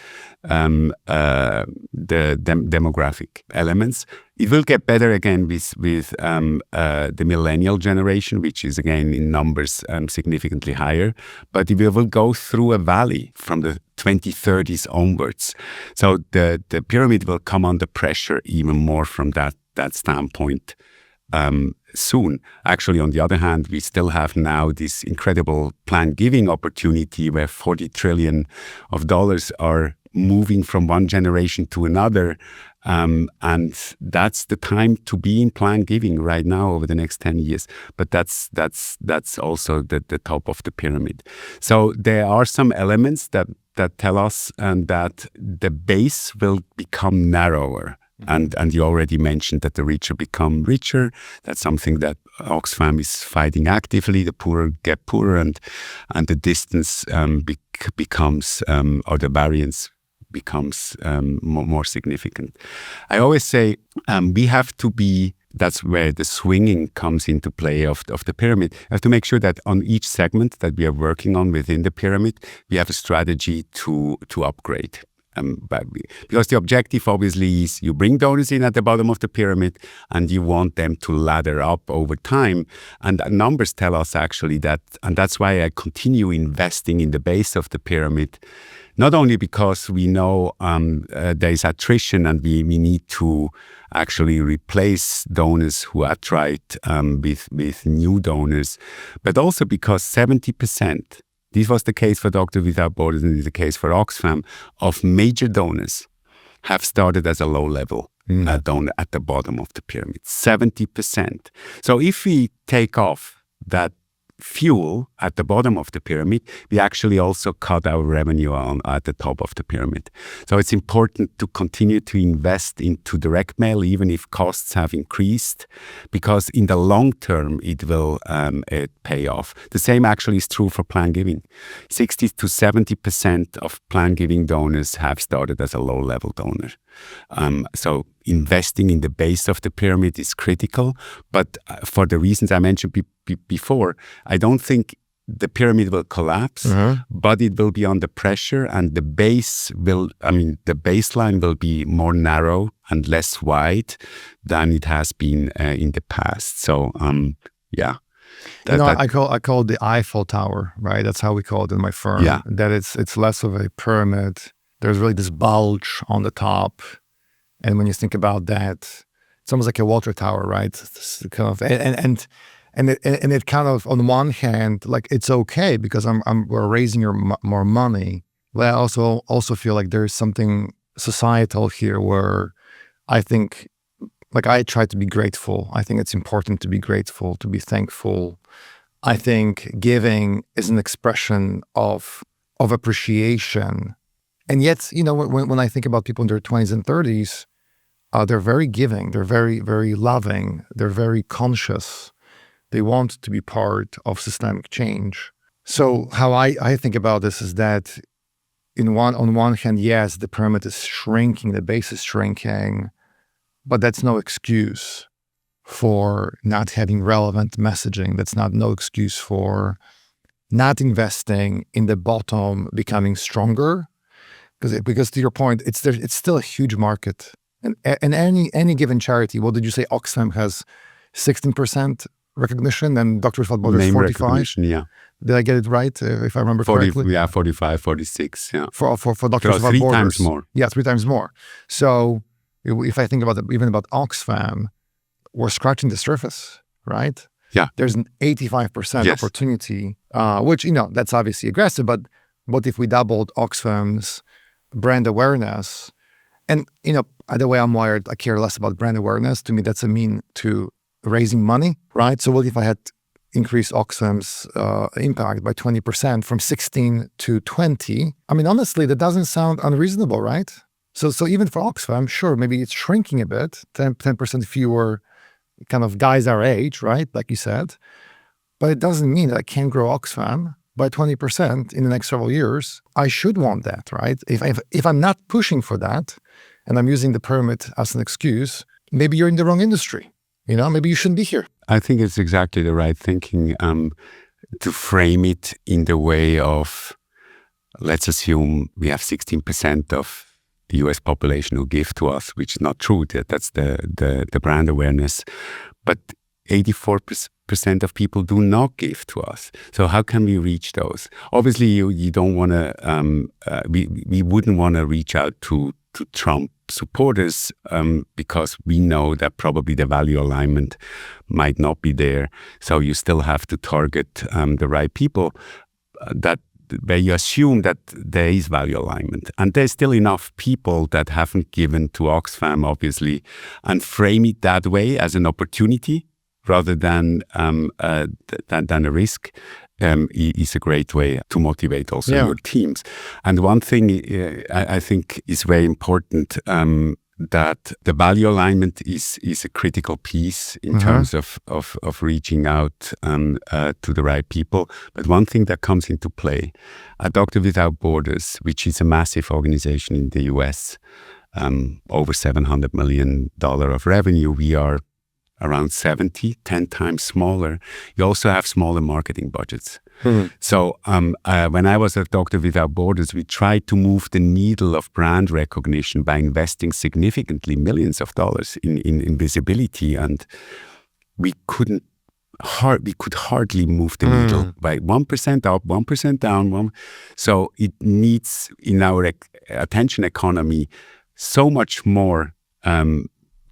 the demographic elements. It will get better again with the millennial generation, which is again in numbers significantly higher, but we will go through a valley from the 2030s onwards. So the pyramid will come under pressure even more from that standpoint soon. Actually, on the other hand, we still have now this incredible planned giving opportunity where $40 trillion are moving from one generation to another. And that's the time to be in planned giving right now over the next 10 years. But that's also the top of the pyramid. So there are some elements that tell us that the base will become narrower. And you already mentioned that the richer become richer. That's something that Oxfam is fighting actively. The poorer get poorer, and the distance becomes, or the variance becomes more significant. I always say we have to be. That's where the swinging comes into play of the pyramid. We have to make sure that on each segment that we are working on within the pyramid, we have a strategy to upgrade. Because the objective obviously is you bring donors in at the bottom of the pyramid and you want them to ladder up over time. And numbers tell us actually that, and that's why I continue investing in the base of the pyramid, not only because we know there is attrition and we need to actually replace donors who are tried with new donors, but also because 70%, this was the case for Doctors Without Borders and is the case for Oxfam, of major donors have started as a low-level donor at the bottom of the pyramid, 70%. So if we take off that fuel at the bottom of the pyramid, we actually also cut our revenue on at the top of the pyramid. So it's important to continue to invest into direct mail, even if costs have increased, because in the long term, it will pay off. The same actually is true for plan giving. 60 to 70% of plan giving donors have started as a low-level donor. So investing in the base of the pyramid is critical, but for the reasons I mentioned before, I don't think the pyramid will collapse, but it will be under pressure, and the baseline will be more narrow and less wide than it has been in the past. So, yeah. I call it the Eiffel Tower, right? That's how we call it in my firm. Yeah. That it's less of a pyramid. There's really this bulge on the top. And when you think about that, it's almost like a water tower, right? It's kind of, and it kind of, on one hand, like it's okay because we're raising more money. But I also feel like there's something societal here where I think, like, I try to be grateful. I think it's important to be grateful, to be thankful. I think giving is an expression of appreciation. And yet, when I think about people in their 20s and 30s, they're very giving, they're very, very loving, they're very conscious. They want to be part of systemic change. So how I think about this is that on one hand, yes, the pyramid is shrinking, the base is shrinking, but that's no excuse for not having relevant messaging. That's no excuse for not investing in the bottom, becoming stronger. Because to your point, it's still a huge market. And any given charity, what did you say? Oxfam has 16% recognition and Doctors Without Borders 45%. Yeah. Did I get it right? If I remember correctly? Yeah, 45, 46. Yeah. For Doctors Without Borders. 3 times more. Yeah, 3 times more. So if I think about even about Oxfam, we're scratching the surface, right? Yeah. There's an 85% opportunity, which, that's obviously aggressive, but what if we doubled Oxfam's brand awareness? And, the way I'm wired, I care less about brand awareness. To me, that's a mean to raising money, right? So what if I had increased Oxfam's impact by 20% from 16 to 20? I mean, honestly, that doesn't sound unreasonable, right? So even for Oxfam, sure, maybe it's shrinking a bit, 10% fewer kind of guys our age, right? Like you said. But it doesn't mean that I can't grow Oxfam by 20% in the next several years. I should want that, right? If I'm not pushing for that, and I'm using the pyramid as an excuse, maybe you're in the wrong industry. Maybe you shouldn't be here. I think it's exactly the right thinking to frame it in the way of, let's assume we have 16% of the US population who give to us, which is not true. That's the brand awareness. But 84% of people do not give to us. So how can we reach those? Obviously, you don't want to, we wouldn't want to reach out to Trump supporters because we know that probably the value alignment might not be there. So you still have to target the right people where you assume that there is value alignment. And there's still enough people that haven't given to Oxfam, obviously, and frame it that way as an opportunity rather than a risk. Is a great way to motivate also your teams. And one thing I think is very important, that the value alignment is a critical piece in terms of reaching out to the right people. But one thing that comes into play, Doctors Without Borders, which is a massive organization in the US, over $700 million of revenue, we are around 10 times smaller. You also have smaller marketing budgets. So when I was at Doctors Without Borders, we tried to move the needle of brand recognition by investing significantly millions of dollars in visibility, and we could hardly move the needle by 1% up, 1% down. So it needs, in our attention economy, so much more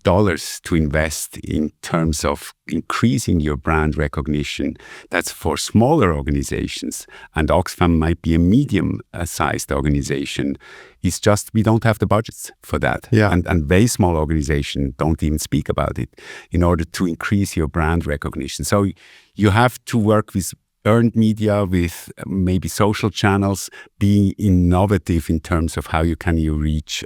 dollars to invest in terms of increasing your brand recognition. That's for smaller organizations, and Oxfam might be a medium-sized organization. It's just we don't have the budgets for that. Yeah. And very small organizations don't even speak about it in order to increase your brand recognition. So you have to work with earned media, with maybe social channels, being innovative in terms of how you reach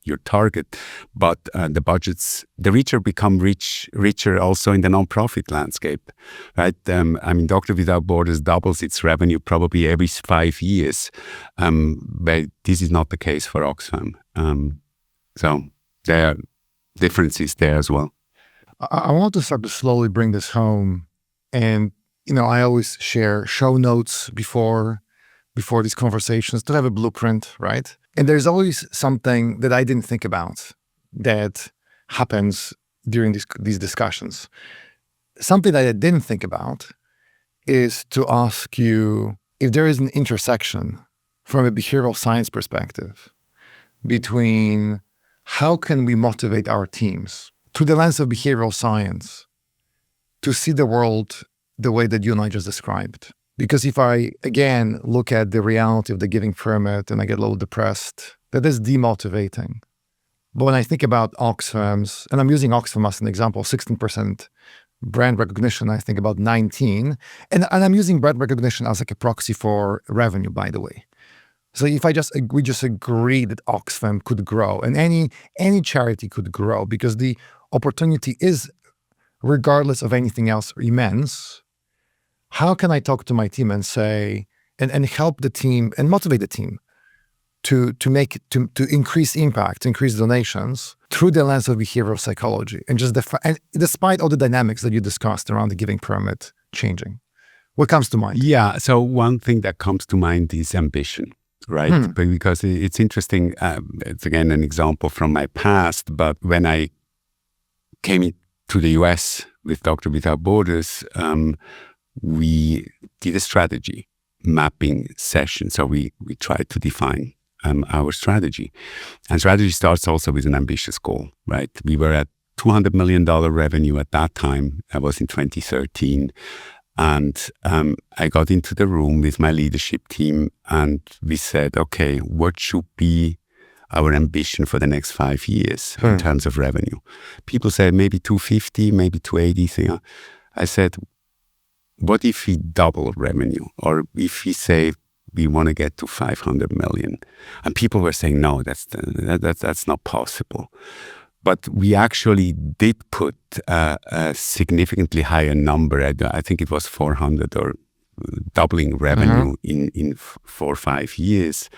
your target. But the budgets, the richer become richer also in the nonprofit landscape, right? Doctor Without Borders doubles its revenue probably every 5 years, but this is not the case for Oxfam. So there are differences there as well. I want to start to slowly bring this home, and I always share show notes before these conversations to have a blueprint, right? And there's always something that I didn't think about that happens during these discussions. Something that I didn't think about is to ask you if there is an intersection from a behavioral science perspective between how can we motivate our teams through the lens of behavioral science to see the world the way that you and I just described. Because if I, again, look at the reality of the giving pyramid and I get a little depressed, that is demotivating. But when I think about Oxfam's, and I'm using Oxfam as an example, 16% brand recognition, I think about 19. And I'm using brand recognition as like a proxy for revenue, by the way. So if we just agree that Oxfam could grow and any charity could grow because the opportunity is, regardless of anything else, immense. How can I talk to my team and say, and help the team and motivate the team to increase impact, increase donations through the lens of behavioral psychology and and despite all the dynamics that you discussed around the giving pyramid changing? What comes to mind? Yeah, so one thing that comes to mind is ambition, right? Because it's interesting. It's again an example from my past, but when I came to the US with Doctor Without Borders, we did a strategy mapping session. So we tried to define our strategy. And strategy starts also with an ambitious goal, right? We were at $200 million revenue at that time. That was in 2013. And I got into the room with my leadership team and we said, okay, what should be our ambition for the next 5 years in terms of revenue? People said maybe 250, maybe 280. I said, what if we double revenue? Or if we say we want to get to 500 million? And people were saying, no, that's not possible. But we actually did put a significantly higher number. I think it was 400 or doubling revenue in 4 or 5 years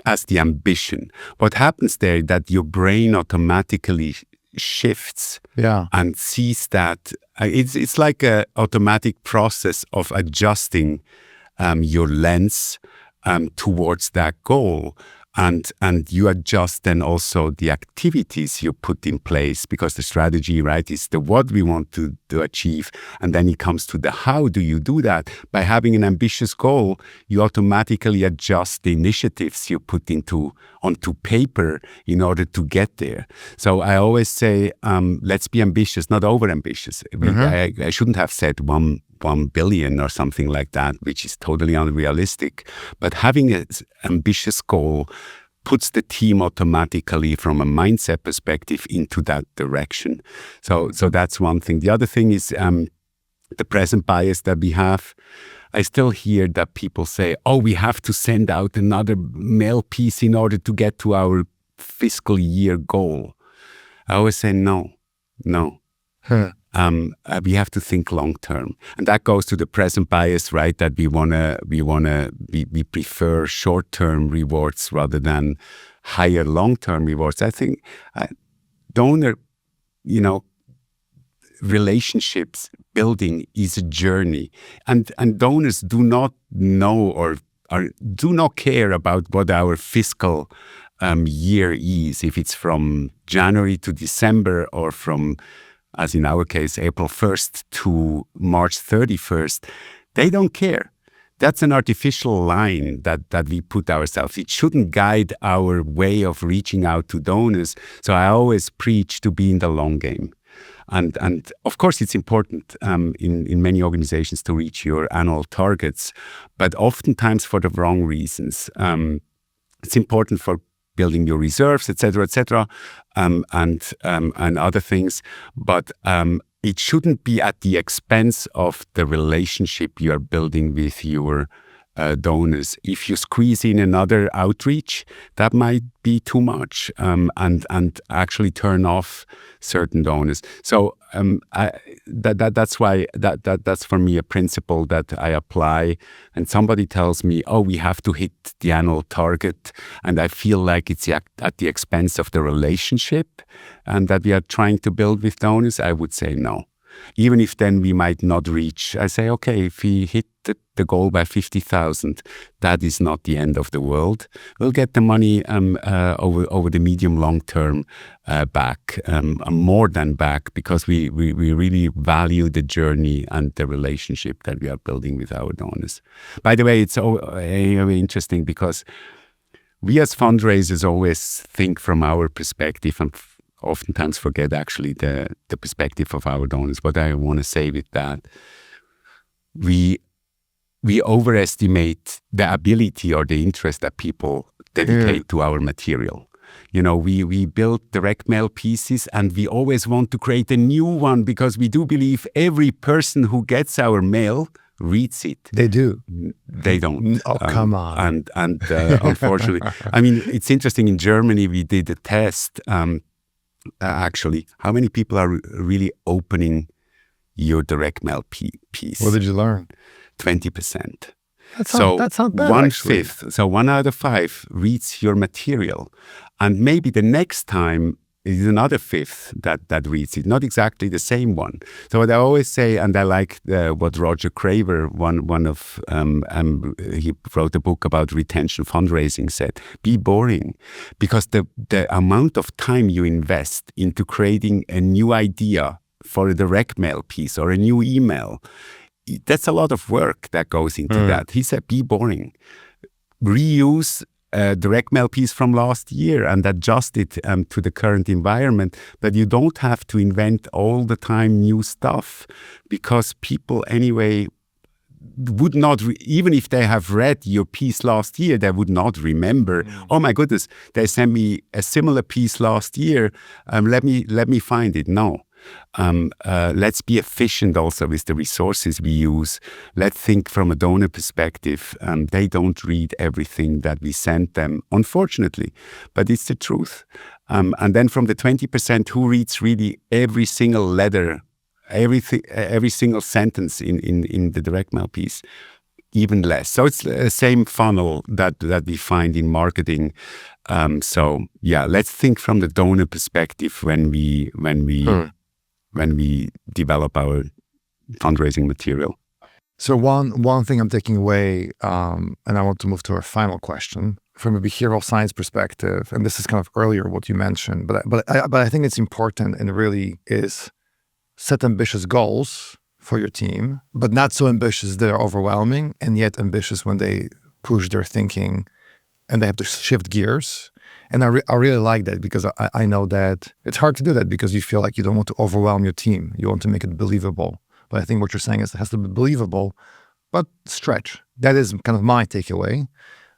as the ambition. What happens there is that your brain automatically shifts and sees that it's like an automatic process of adjusting your lens towards that goal. And you adjust then also the activities you put in place, because the strategy, right, is the what we want to achieve. And then it comes to the how do you do that? By having an ambitious goal, you automatically adjust the initiatives you put onto paper in order to get there. So I always say, let's be ambitious, not over ambitious. I shouldn't have said 1 billion or something like that, which is totally unrealistic. But having an ambitious goal puts the team automatically from a mindset perspective into that direction. So that's one thing. The other thing is the present bias that we have. I still hear that people say, oh, we have to send out another mail piece in order to get to our fiscal year goal. I always say no. We have to think long term, and that goes to the present bias, right? That we prefer short term rewards rather than higher long term rewards. I think donor, relationships building is a journey, and donors do not know or do not care about what our fiscal year is, if it's from January to December or from, as in our case, April 1st to March 31st, they don't care. That's an artificial line that we put ourselves. It shouldn't guide our way of reaching out to donors. So I always preach to be in the long game. And of course, it's important in many organizations to reach your annual targets, but oftentimes for the wrong reasons. It's important for building your reserves, et cetera, and other things. But it shouldn't be at the expense of the relationship you are building with your donors. If you squeeze in another outreach, that might be too much, and actually turn off certain donors. So that's why that's for me a principle that I apply. And somebody tells me, "Oh, we have to hit the annual target," and I feel like it's at the expense of the relationship, and that we are trying to build with donors. I would say no. Even if then we might not reach, I say, okay, if we hit the goal by 50,000, that is not the end of the world. We'll get the money over the medium long term back, more than back, because we really value the journey and the relationship that we are building with our donors. By the way, it's very interesting because we as fundraisers always think from our perspective and oftentimes forget actually the perspective of our donors. What I want to say with that, we overestimate the ability or the interest that people dedicate to our material. You know, we build direct mail pieces and we always want to create a new one because we do believe every person who gets our mail reads it. They do. They don't. Oh, come on. And unfortunately, I mean, it's interesting. In Germany, we did a test. Actually, how many people are really opening your direct mail piece? What did you learn? 20%. That's not bad, 1/5. So 1 out of 5 reads your material. And maybe the next time is another 5th that reads it, not exactly the same one. So what I always say, and I like what Roger Craver, one of, he wrote a book about retention fundraising, said, be boring. Because the amount of time you invest into creating a new idea for a direct mail piece or a new email, that's a lot of work that goes into that. He said, be boring. Reuse a direct mail piece from last year and adjust it to the current environment. But you don't have to invent all the time new stuff, because people anyway would not, even if they have read your piece last year, they would not remember, oh my goodness, they sent me a similar piece last year. Let me find it. No. Let's be efficient also with the resources we use. Let's think from a donor perspective. They don't read everything that we send them, unfortunately, but it's the truth. And then from the 20% who reads really every single letter, every single sentence in the direct mail piece, even less. So it's the same funnel that we find in marketing. So yeah, let's think from the donor perspective when we develop our fundraising material. So one thing I'm taking away, and I want to move to our final question from a behavioral science perspective, and this is kind of earlier what you mentioned, but I think it's important and really is set ambitious goals for your team, but not so ambitious they're overwhelming, and yet ambitious when they push their thinking and they have to shift gears. And I really like that, because I know that it's hard to do that because you feel like you don't want to overwhelm your team. You want to make it believable. But I think what you're saying is it has to be believable, but stretch. That is kind of my takeaway.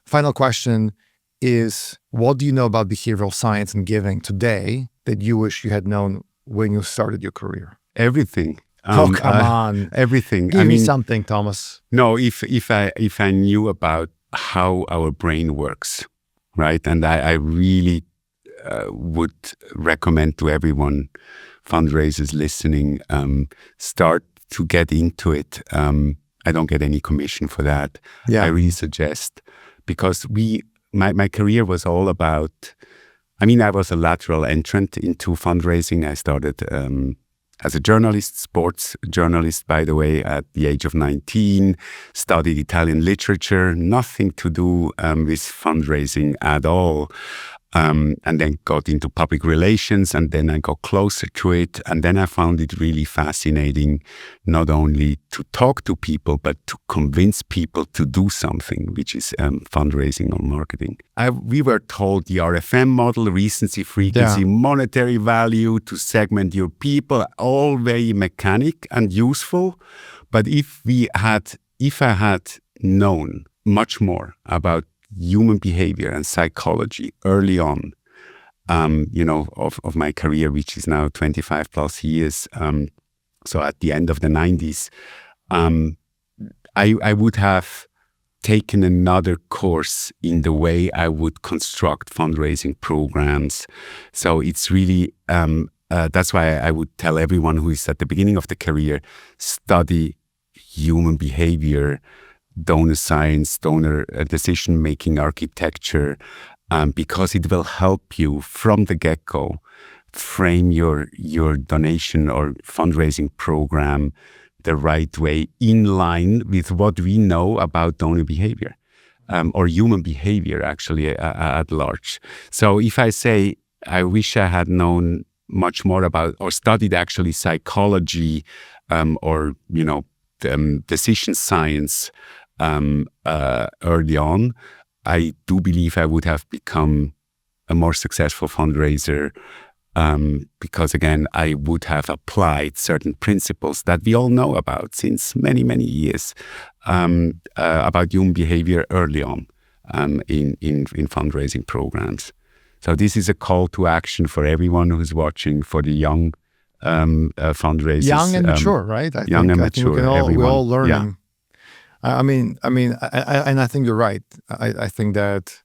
Final question is, what do you know about behavioral science and giving today that you wish you had known when you started your career? Everything. Oh, come on. Everything. Give me something, Thomas. No, if I knew about how our brain works, right? And I really would recommend to everyone, fundraisers listening, start to get into it. I don't get any commission for that. Yeah. I really suggest, because my career was all about, I was a lateral entrant into fundraising. I started as a journalist, sports journalist, by the way, at the age of 19, studied Italian literature, nothing to do with fundraising at all. And then got into public relations, and then I got closer to it. And then I found it really fascinating, not only to talk to people, but to convince people to do something, which is fundraising or marketing. We were told the RFM model, recency, frequency, monetary value, to segment your people, all very mechanic and useful. But if I had known much more about human behavior and psychology early on, of my career, which is now 25 plus years, so at the end of the 90s, I would have taken another course in the way I would construct fundraising programs. So it's really, that's why I would tell everyone who is at the beginning of the career, study human behavior, donor science, donor decision-making architecture, because it will help you from the get-go frame your donation or fundraising program the right way, in line with what we know about donor behavior, or human behavior actually at large. So if I say, I wish I had known much more about or studied actually psychology, or, decision science early on, I do believe I would have become a more successful fundraiser, because again, I would have applied certain principles that we all know about since many, many years, about human behavior early on, in fundraising programs. So this is a call to action for everyone who's watching, for the young fundraisers. Young and mature, right? Young and mature, everyone. We're all learning. Yeah. And I think you're right. I think that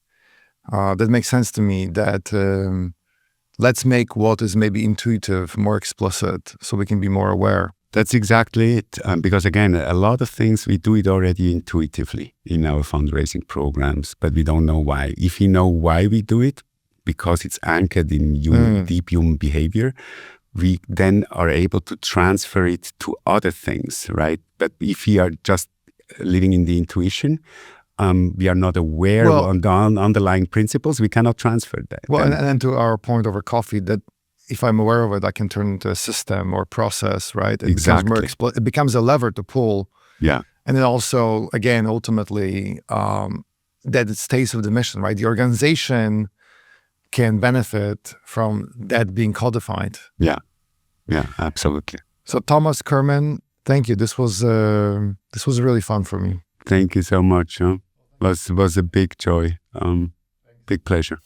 that makes sense to me, that let's make what is maybe intuitive more explicit so we can be more aware. That's exactly it. Because again, a lot of things, we do it already intuitively in our fundraising programs, but we don't know why. If we know why we do it, because it's anchored in deep human behavior, we then are able to transfer it to other things, right? But if we are just living in the intuition, we are not aware of the underlying principles, we cannot transfer that. Well, and then to our point over coffee, that if I'm aware of it, I can turn it into a system or process, right? It becomes more it becomes a lever to pull. Yeah. And then also, again, ultimately, that it stays with the mission, right? The organization can benefit from that being codified. Yeah, absolutely. So Thomas Kurmann, thank you. This was really fun for me. Thank you so much. It was a big joy, big pleasure.